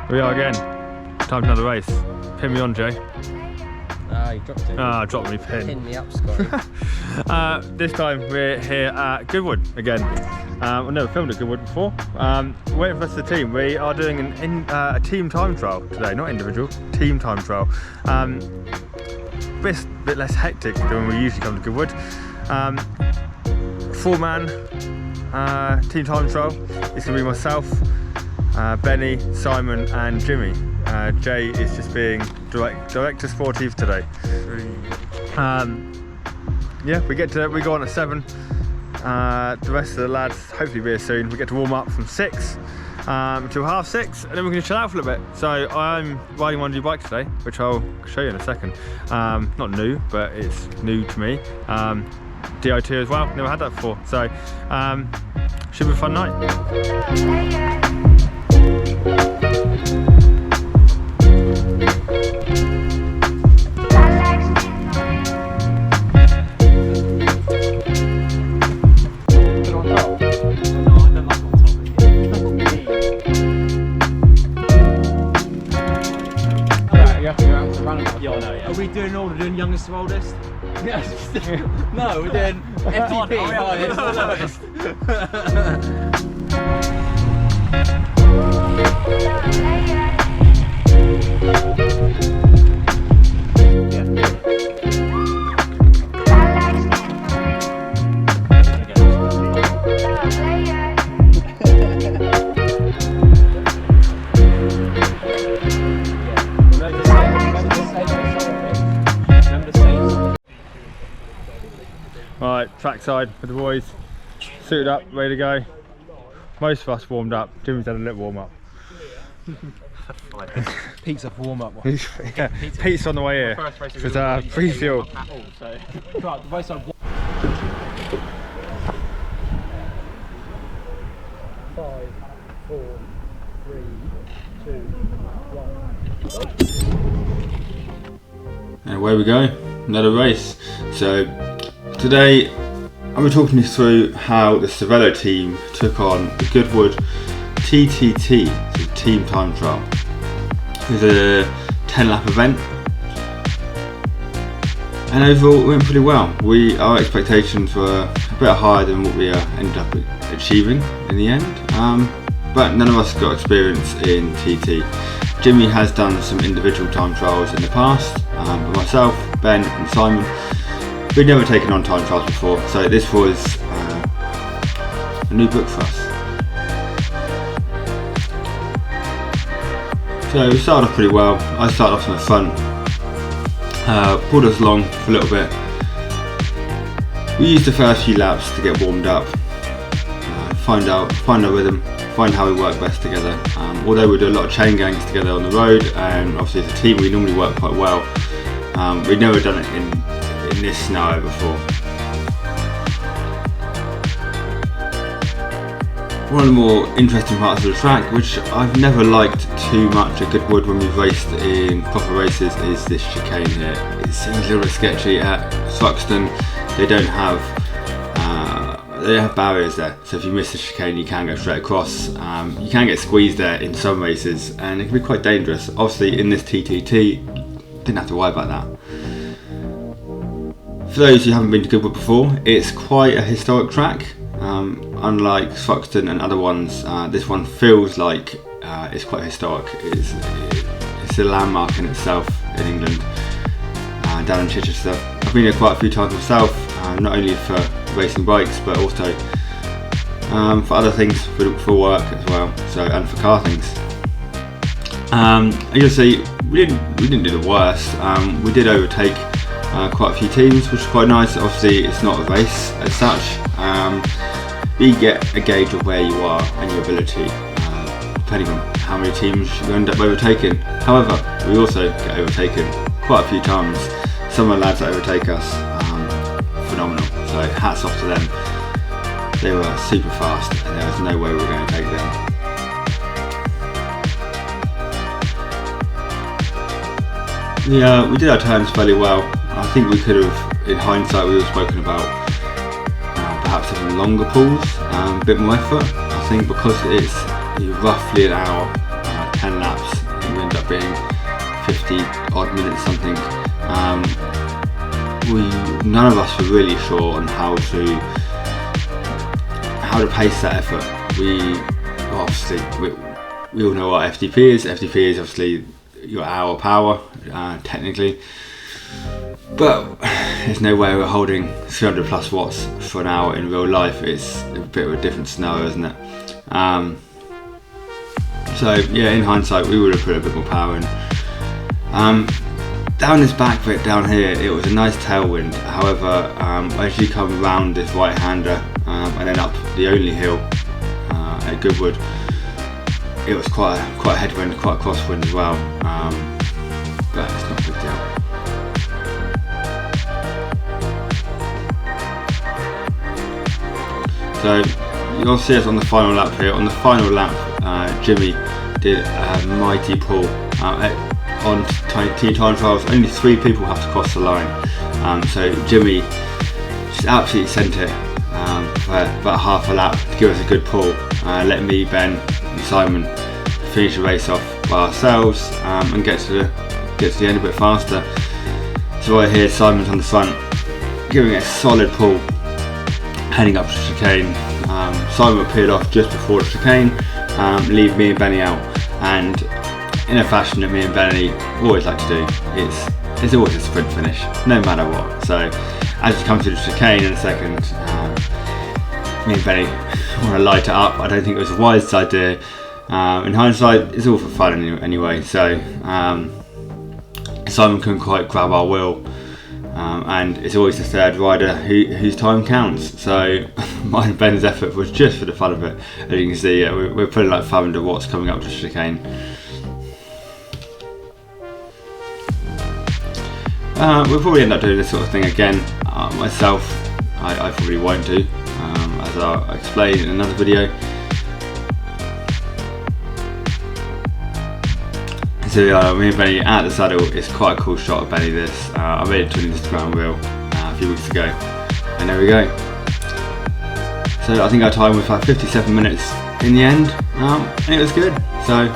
We are again. Time for another race. Pin me on, Jay. You dropped it. Ah, drop me pin. Pin me up, Scotty. This time we're here at Goodwood again. I've never filmed at Goodwood before. Waiting for the rest of the team. We are doing a team time trial today, not individual, team time trial. Bit less hectic than when we usually come to Goodwood. 4-man team time trial. It's going to be myself, Benny, Simon and Jimmy. Jay is just being director sportive today. Yeah, we go on at 7. The rest of the lads hopefully be here soon. We get to warm up from 6 until 5:30, and then we're going to chill out for a little bit. So I'm riding one new bike today, which I'll show you in a second. Not new, but it's new to me. DO2 as well, never had that before. So should be a fun night. Are we doing order, doing youngest to oldest? Yes. No, we're doing FTP, highest to lowest. Right, trackside with the boys, suited up, ready to go. Most of us warmed up. Jimmy's had a little warm up. Pete's off warm up. Yeah, Pete's on the way here. Because free fuel. And away we go, another race. So today I'm going to talk you through how the Velo team took on the Goodwood TTT, so Team Time Trial. It was a 10-lap event, and overall it went pretty well. Our expectations were a bit higher than what we ended up achieving in the end, but none of us got experience in TT. Jimmy has done some individual time trials in the past, but myself, Ben and Simon, we'd never taken on time trials before, so this was a new book for us. So we started off pretty well. I started off in the front, pulled us along for a little bit. We used the first few laps to get warmed up, find our rhythm, find how we work best together. Although we do a lot of chain gangs together on the road, and obviously as a team we normally work quite well, we'd never done it in this scenario before. One of the more interesting parts of the track, which I've never liked too much at Goodwood when we've raced in proper races, is this chicane here. It seems a little bit sketchy at Thruxton. They don't have barriers there, so if you miss the chicane you can go straight across. You can get squeezed there in some races and it can be quite dangerous. Obviously in this TTT didn't have to worry about that. For those who haven't been to Goodwood before, it's quite a historic track. Unlike Thruxton and other ones, this one feels like it's quite historic. It's a landmark in itself in England, down in Chichester. I've been here quite a few times myself, not only for racing bikes but also for other things, for work as well, and for car things. You'll see we didn't do the worst. We did overtake quite a few teams, which is quite nice. Obviously it's not a race as such, but you get a gauge of where you are and your ability, depending on how many teams you end up overtaking. However, we also get overtaken quite a few times. Some of the lads that overtake us, phenomenal, so hats off to them. They were super fast and there was no way we were going to take them. Yeah, we did our turns fairly well. I think we could have, in hindsight, we were spoken about perhaps having longer pulls, a bit more effort. I think because it's roughly an hour, 10 laps, it end up being 50 odd minutes something. None of us were really sure on how to pace that effort. We all know what FTP is. FTP is obviously your hour power, technically. But there's no way we're holding 300 plus watts for an hour in real life. It's a bit of a different scenario, isn't it? So yeah, in hindsight, we would have put a bit more power in. Down this back bit down here, it was a nice tailwind. However, as you come around this right-hander and then up the only hill at Goodwood, it was quite a headwind, quite a crosswind as well. But it's not a big deal. So you'll see us on the final lap here. On the final lap, Jimmy did a mighty pull. On team time trials, only 3 people have to cross the line. So Jimmy just absolutely sent it for about half a lap to give us a good pull. Let me, Ben, and Simon finish the race off by ourselves and get to the end a bit faster. So right here, Simon's on the front, giving it a solid pull, heading up to the chicane. Simon appeared off just before the chicane, leave me and Benny out, and in a fashion that me and Benny always like to do, it's always a sprint finish, no matter what. So as you come to the chicane in a second, me and Benny want to light it up. I don't think it was a wise idea. In hindsight, it's all for fun anyway. So Simon couldn't quite grab our wheel, and it's always the third rider whose time counts. So mine and Ben's effort was just for the fun of it. As you can see, we're putting like 500 watts coming up to the chicane. We'll probably end up doing this sort of thing again. Myself, I probably won't do, as I'll explain in another video. So me and Benny at the saddle. It's quite a cool shot of Benny this. I made it to an Instagram reel a few weeks ago, and there we go. So I think our time was like 57 minutes in the end, and it was good. So